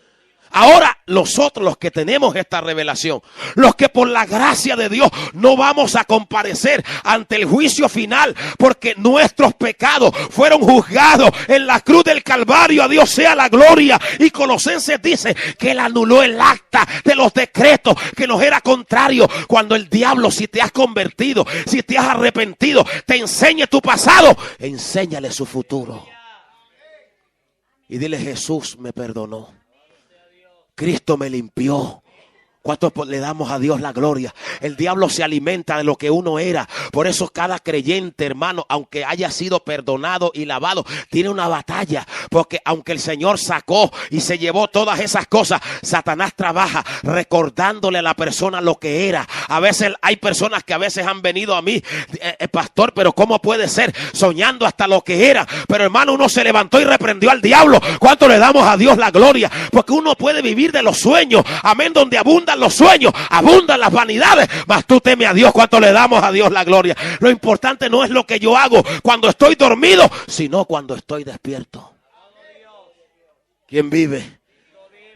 Ahora nosotros, los que tenemos esta revelación, los que por la gracia de Dios no vamos a comparecer ante el juicio final, porque nuestros pecados fueron juzgados en la cruz del Calvario, a Dios sea la gloria. Y Colosenses dice que Él anuló el acta de los decretos que nos era contrario. Cuando el diablo, si te has convertido, si te has arrepentido, te enseñe tu pasado, enséñale su futuro. Y dile, Jesús me perdonó. Cristo me limpió. ¿Cuánto le damos a Dios la gloria? El diablo se alimenta de lo que uno era. Por eso cada creyente, hermano, aunque haya sido perdonado y lavado, tiene una batalla. Porque aunque el Señor sacó y se llevó todas esas cosas, Satanás trabaja recordándole a la persona lo que era. A veces hay personas que a veces han venido a mí, pastor, pero ¿cómo puede ser? Soñando hasta lo que era. Pero hermano, uno se levantó y reprendió al diablo. ¿Cuánto le damos a Dios la gloria? Porque uno puede vivir de los sueños. Amén, donde abundan los sueños, abundan las vanidades, mas tú teme a Dios. ¿Cuánto le damos a Dios la gloria? Lo importante no es lo que yo hago cuando estoy dormido, sino cuando estoy despierto. ¿Quién vive?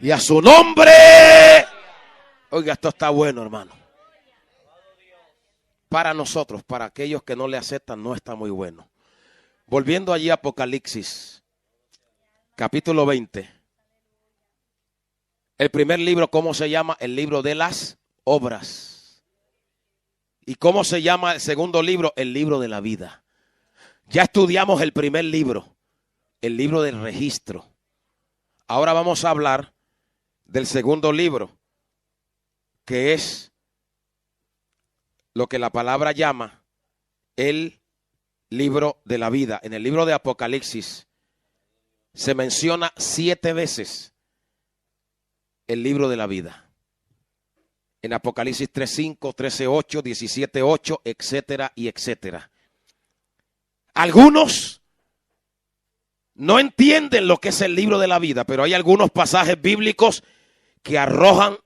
Y a su nombre. Oiga, esto está bueno, hermano. Para nosotros, para aquellos que no le aceptan, no está muy bueno. Volviendo allí a Apocalipsis, capítulo 20. El primer libro, ¿cómo se llama? El libro de las obras. ¿Y cómo se llama el segundo libro? El libro de la vida. Ya estudiamos el primer libro, el libro del registro. Ahora vamos a hablar del segundo libro, que es lo que la palabra llama el libro de la vida. En el libro de Apocalipsis se menciona 7 veces el libro de la vida. En Apocalipsis 3:5, 13:8, 17:8, etcétera y etcétera. Algunos no entienden lo que es el libro de la vida, pero hay algunos pasajes bíblicos que arrojan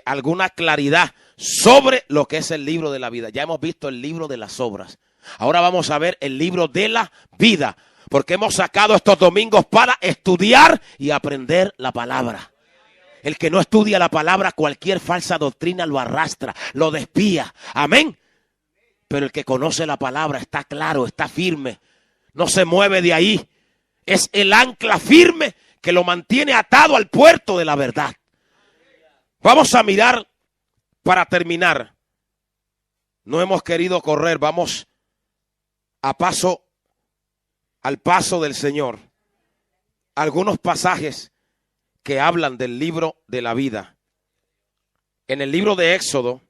alguna claridad sobre lo que es el libro de la vida. Ya hemos visto el libro de las obras. Ahora vamos a ver el libro de la vida, porque hemos sacado estos domingos para estudiar y aprender la palabra. El que no estudia la palabra, cualquier falsa doctrina lo arrastra, lo despía. Amén. Pero el que conoce la palabra está claro, está firme, no se mueve de ahí. Es el ancla firme que lo mantiene atado al puerto de la verdad. Vamos a mirar para terminar. No hemos querido correr, vamos al paso del Señor. Algunos pasajes que hablan del libro de la vida. En el libro de Éxodo,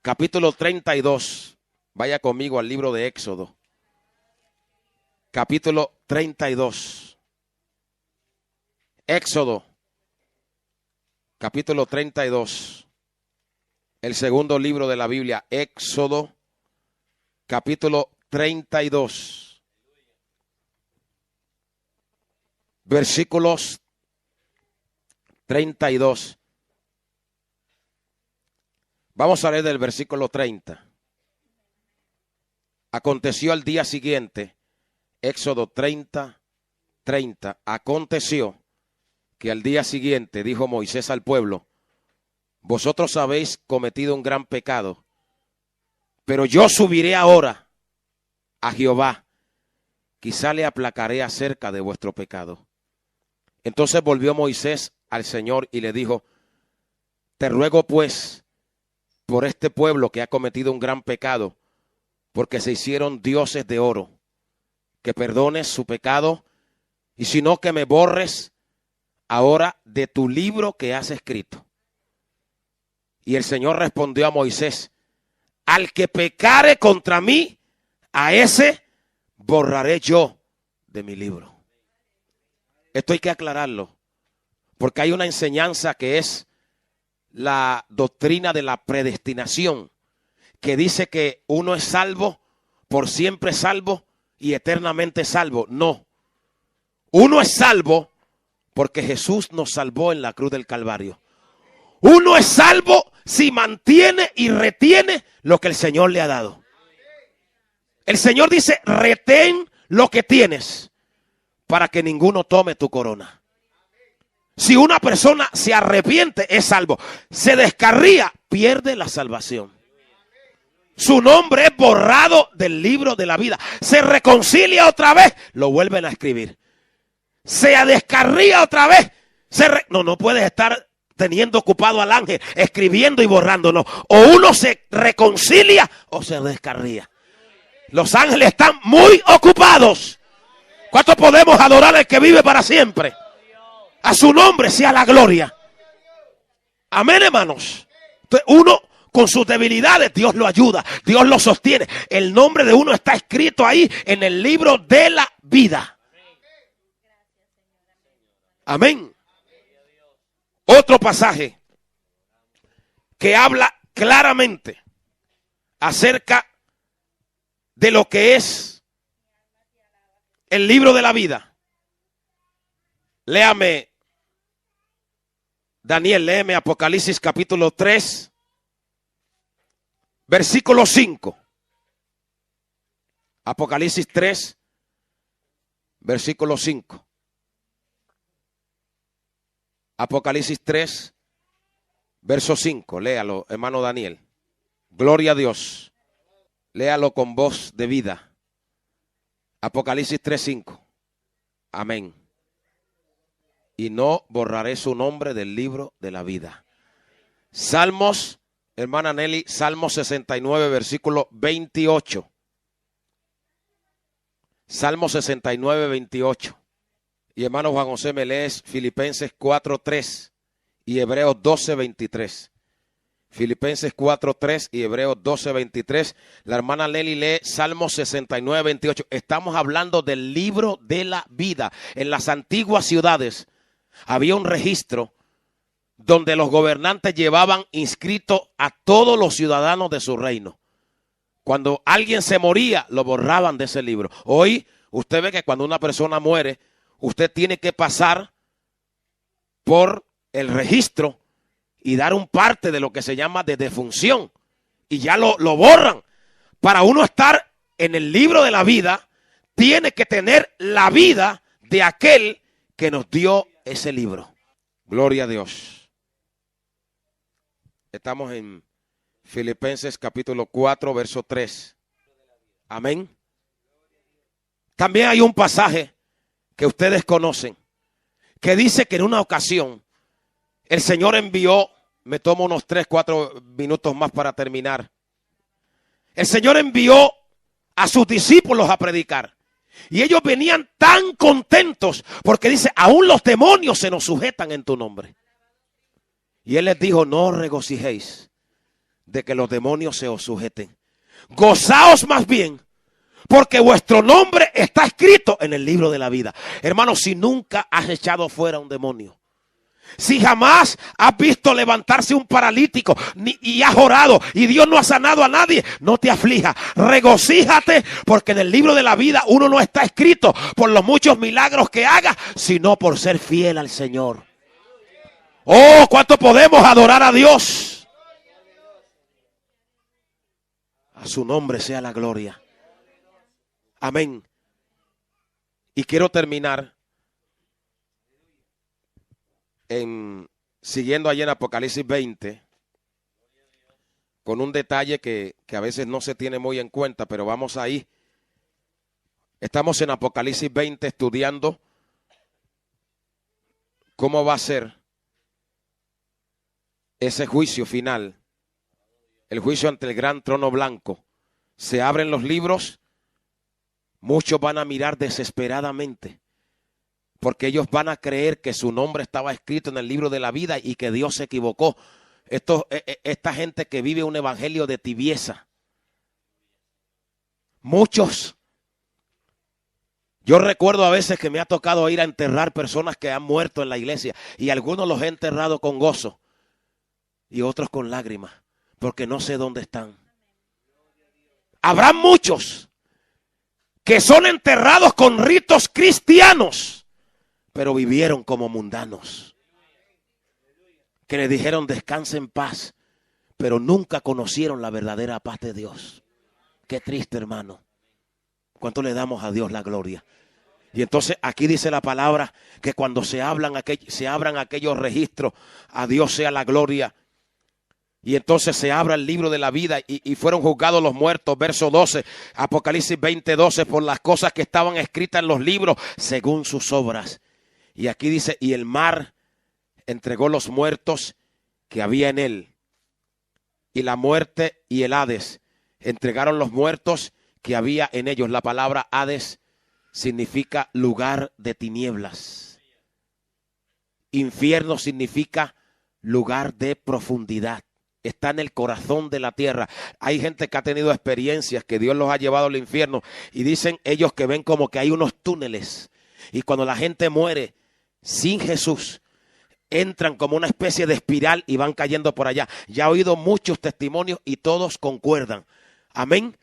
capítulo 32, vaya conmigo al libro de Éxodo, capítulo 32. Éxodo, capítulo 32, el segundo libro de la Biblia. Éxodo, capítulo 32, versículos 32. Vamos a leer del versículo 30. Aconteció al día siguiente, Éxodo 30, 30. Aconteció que al día siguiente dijo Moisés al pueblo: vosotros habéis cometido un gran pecado, pero yo subiré ahora a Jehová, quizá le aplacaré acerca de vuestro pecado. Entonces volvió Moisés al Señor y le dijo: te ruego pues por este pueblo que ha cometido un gran pecado, porque se hicieron dioses de oro, que perdones su pecado, y si no, que me borres ahora de tu libro que has escrito. Y el Señor respondió a Moisés: al que pecare contra mí, a ese borraré yo de mi libro. Esto hay que aclararlo, porque hay una enseñanza que es la doctrina de la predestinación, que dice que uno es salvo, por siempre salvo y eternamente salvo. No, uno es salvo porque Jesús nos salvó en la cruz del Calvario. Uno es salvo si mantiene y retiene lo que el Señor le ha dado. El Señor dice: retén lo que tienes para que ninguno tome tu corona. Si una persona se arrepiente, es salvo. Se descarría, pierde la salvación. Su nombre es borrado del libro de la vida. Se reconcilia otra vez, lo vuelven a escribir. Se descarría otra vez. No puedes estar teniendo ocupado al ángel, escribiendo y borrando. No. O uno se reconcilia o se descarría. Los ángeles están muy ocupados. ¿Cuánto podemos adorar al que vive para siempre? A su nombre sea la gloria. Amén, hermanos. Entonces, uno con sus debilidades, Dios lo ayuda, Dios lo sostiene. El nombre de uno está escrito ahí en el libro de la vida. Amén. Otro pasaje que habla claramente acerca de lo que es el libro de la vida. Léame, Daniel, léeme Apocalipsis capítulo 3, versículo 5. Apocalipsis 3, versículo 5. Apocalipsis 3, verso 5. Léalo, hermano Daniel. Gloria a Dios. Léalo con voz de vida. Apocalipsis 3, 5. Amén. Y no borraré su nombre del libro de la vida. Salmos, hermana Nelly, Salmo 69, versículo 28. Salmo 69, 28. Y hermano Juan José, me lees Filipenses 4:3 y Hebreos 12:23. Filipenses 4:3 y Hebreos 12:23. La hermana Leli lee Salmo 69, 28. Estamos hablando del libro de la vida. En las antiguas ciudades había un registro donde los gobernantes llevaban inscrito a todos los ciudadanos de su reino. Cuando alguien se moría, lo borraban de ese libro. Hoy usted ve que cuando una persona muere, usted tiene que pasar por el registro y dar un parte de lo que se llama de defunción. Y ya lo borran. Para uno estar en el libro de la vida, tiene que tener la vida de aquel que nos dio ese libro. Gloria a Dios. Estamos en Filipenses capítulo 4, verso 3. Amén. También hay un pasaje que ustedes conocen, que dice que en una ocasión el Señor envió, me tomo unos 3, 4 minutos más para terminar. El Señor envió a sus discípulos a predicar. Y ellos venían tan contentos porque dice, aún los demonios se nos sujetan en tu nombre. Y Él les dijo, no os regocijéis de que los demonios se os sujeten. Gozaos más bien, porque vuestro nombre está escrito en el libro de la vida. Hermano, si nunca has echado fuera un demonio, si jamás has visto levantarse un paralítico y has orado y Dios no ha sanado a nadie, no te aflijas, regocíjate, porque en el libro de la vida uno no está escrito por los muchos milagros que haga, sino por ser fiel al Señor. Oh, cuánto podemos adorar a Dios. A su nombre sea la gloria. Amén. Y quiero terminar siguiendo allí en Apocalipsis 20 con un detalle que a veces no se tiene muy en cuenta, pero vamos ahí. Estamos en Apocalipsis 20 estudiando cómo va a ser ese juicio final, el juicio ante el gran trono blanco. Se abren los libros, muchos van a mirar desesperadamente, porque ellos van a creer que su nombre estaba escrito en el libro de la vida y que Dios se equivocó. Esta gente que vive un evangelio de tibieza. Muchos. Yo recuerdo a veces que me ha tocado ir a enterrar personas que han muerto en la iglesia y algunos los he enterrado con gozo y otros con lágrimas, porque no sé dónde están. Habrá muchos que son enterrados con ritos cristianos, pero vivieron como mundanos, que le dijeron descanse en paz, pero nunca conocieron la verdadera paz de Dios. Qué triste, hermano. ¿Cuánto le damos a Dios la gloria? Y entonces aquí dice la palabra que cuando se abran aquellos registros, a Dios sea la gloria. Y entonces se abra el libro de la vida y fueron juzgados los muertos, verso 12, Apocalipsis 20:12, por las cosas que estaban escritas en los libros según sus obras. Y aquí dice, y el mar entregó los muertos que había en él. Y la muerte y el Hades entregaron los muertos que había en ellos. La palabra Hades significa lugar de tinieblas. Infierno significa lugar de profundidad. Está en el corazón de la tierra. Hay gente que ha tenido experiencias que Dios los ha llevado al infierno y dicen ellos que ven como que hay unos túneles. Y cuando la gente muere sin Jesús, entran como una especie de espiral y van cayendo por allá. Ya he oído muchos testimonios y todos concuerdan. Amén.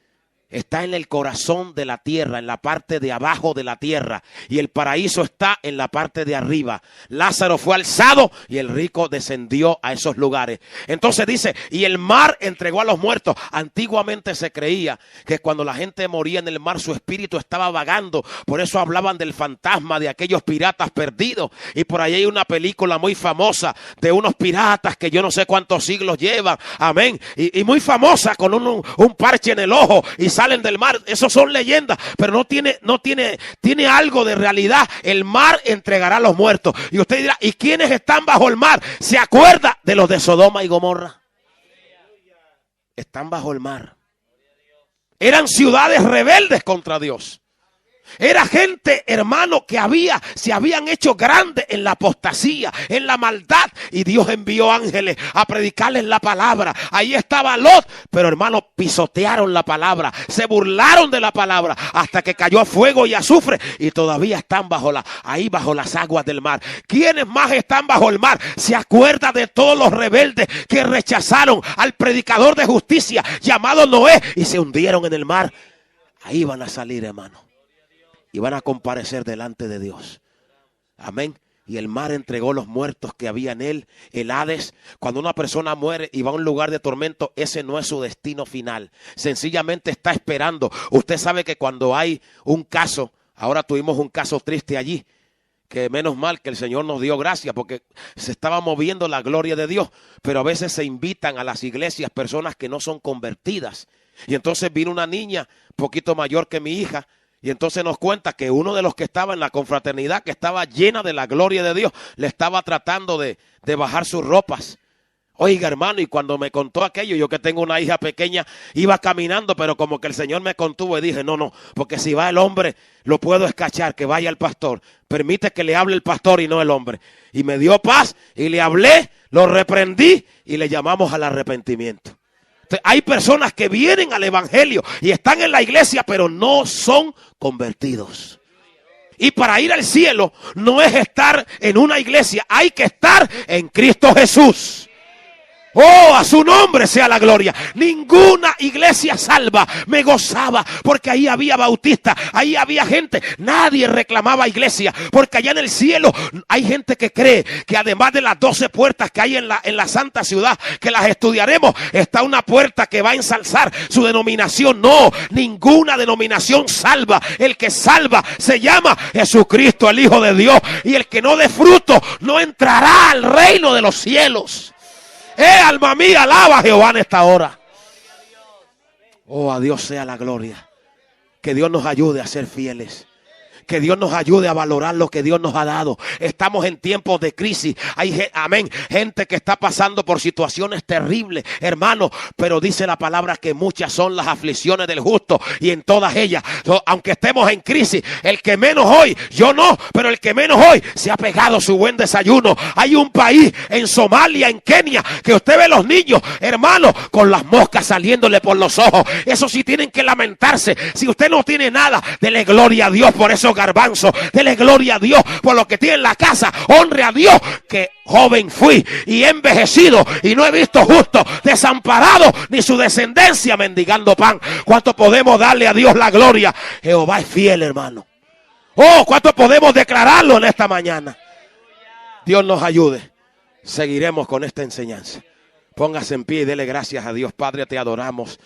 Está en el corazón de la tierra, en la parte de abajo de la tierra. Y el paraíso está en la parte de arriba. Lázaro fue alzado y el rico descendió a esos lugares. Entonces dice, y el mar entregó a los muertos. Antiguamente se creía que cuando la gente moría en el mar, su espíritu estaba vagando. Por eso hablaban del fantasma de aquellos piratas perdidos. Y por ahí hay una película muy famosa de unos piratas que yo no sé cuántos siglos llevan. Amén. Y muy famosa con un parche en el ojo y salen del mar. Esos son leyendas, pero tiene algo de realidad. El mar entregará a los muertos. Y usted dirá, ¿y quiénes están bajo el mar? ¿Se acuerda de los de Sodoma y Gomorra? Están bajo el mar. Eran ciudades rebeldes contra Dios. Era gente, hermano, que se habían hecho grandes en la apostasía, en la maldad. Y Dios envió ángeles a predicarles la palabra. Ahí estaba Lot, pero hermano, pisotearon la palabra, se burlaron de la palabra, hasta que cayó fuego y azufre. Y todavía están bajo las aguas del mar. ¿Quiénes más están bajo el mar? Se acuerda de todos los rebeldes que rechazaron al predicador de justicia llamado Noé y se hundieron en el mar. Ahí van a salir, hermano. Y van a comparecer delante de Dios. Amén. Y el mar entregó los muertos que había en él, el Hades. Cuando una persona muere y va a un lugar de tormento, ese no es su destino final. Sencillamente está esperando. Usted sabe que cuando hay un caso, ahora tuvimos un caso triste allí, que menos mal que el Señor nos dio gracia porque se estaba moviendo la gloria de Dios. Pero a veces se invitan a las iglesias personas que no son convertidas. Y entonces vino una niña, poquito mayor que mi hija, y entonces nos cuenta que uno de los que estaba en la confraternidad, que estaba llena de la gloria de Dios, le estaba tratando de bajar sus ropas. Oiga, hermano, y cuando me contó aquello, yo que tengo una hija pequeña, iba caminando, pero como que el Señor me contuvo y dije, no, porque si va el hombre, lo puedo escachar, que vaya el pastor. Permite que le hable el pastor y no el hombre. Y me dio paz y le hablé, lo reprendí y le llamamos al arrepentimiento. Hay personas que vienen al evangelio y están en la iglesia, pero no son convertidos. Y para ir al cielo no es estar en una iglesia, hay que estar en Cristo Jesús. Oh, a su nombre sea la gloria. Ninguna iglesia salva. Me gozaba porque ahí había bautistas, ahí había gente. Nadie reclamaba iglesia porque allá en el cielo hay gente que cree que además de las 12 puertas que hay en la santa ciudad, que las estudiaremos, está una puerta que va a ensalzar su denominación. No, ninguna denominación salva. El que salva se llama Jesucristo, el Hijo de Dios. Y el que no dé fruto no entrará al reino de los cielos. Alma mía, alaba a Jehová en esta hora. Oh, a Dios sea la gloria. Que Dios nos ayude a ser fieles. Que Dios nos ayude a valorar lo que Dios nos ha dado. Estamos en tiempos de crisis. Hay, amén, gente que está pasando por situaciones terribles, hermano. Pero dice la palabra que muchas son las aflicciones del justo. Y en todas ellas, aunque estemos en crisis, el que menos hoy, yo no, pero el que menos hoy se ha pegado su buen desayuno. Hay un país en Somalia, en Kenia, que usted ve los niños, hermano, con las moscas saliéndole por los ojos. Eso sí tienen que lamentarse. Si usted no tiene nada, dele gloria a Dios por eso. Garbanzo, dele gloria a Dios por lo que tiene en la casa. Honre a Dios que joven fui y he envejecido y no he visto justo desamparado ni su descendencia mendigando pan. ¿Cuánto podemos darle a Dios la gloria? Jehová es fiel, hermano. Oh, ¿cuánto podemos declararlo en esta mañana? Dios nos ayude. Seguiremos con esta enseñanza. Póngase en pie y dele gracias a Dios. Padre, te adoramos.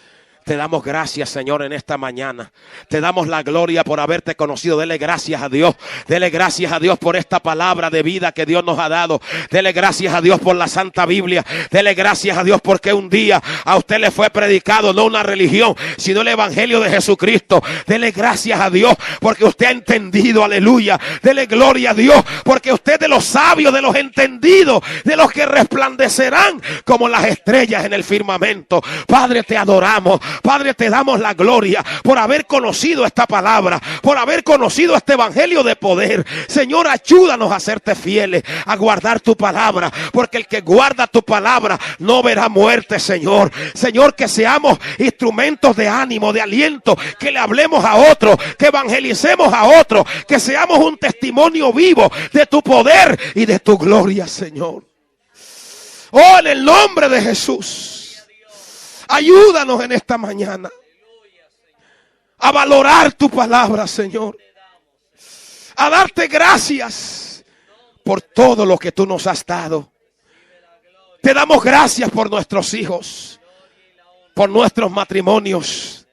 Te damos gracias, Señor, en esta mañana. Te damos la gloria por haberte conocido. Dele gracias a Dios. Dele gracias a Dios por esta palabra de vida que Dios nos ha dado. Dele gracias a Dios por la Santa Biblia. Dele gracias a Dios porque un día a usted le fue predicado no una religión, sino el evangelio de Jesucristo. Dele gracias a Dios porque usted ha entendido, aleluya. Dele gloria a Dios porque usted es de los sabios, de los entendidos, de los que resplandecerán como las estrellas en el firmamento. Padre, te adoramos. Padre, te damos la gloria por haber conocido esta palabra, por haber conocido este evangelio de poder. Señor, ayúdanos a serte fieles, a guardar tu palabra, porque el que guarda tu palabra no verá muerte, Señor. Señor, que seamos instrumentos de ánimo, de aliento, que le hablemos a otros, que evangelicemos a otros, que seamos un testimonio vivo de tu poder y de tu gloria, Señor. Oh, en el nombre de Jesús. Ayúdanos en esta mañana a valorar tu palabra, Señor. A darte gracias por todo lo que tú nos has dado. Te damos gracias por nuestros hijos, por nuestros matrimonios.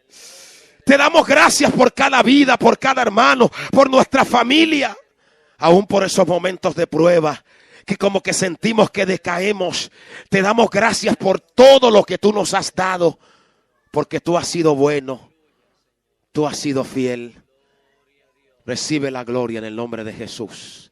Te damos gracias por cada vida, por cada hermano, por nuestra familia. Aún por esos momentos de prueba que como que sentimos que decaemos. Te damos gracias por todo lo que tú nos has dado, porque tú has sido bueno, tú has sido fiel. Recibe la gloria en el nombre de Jesús.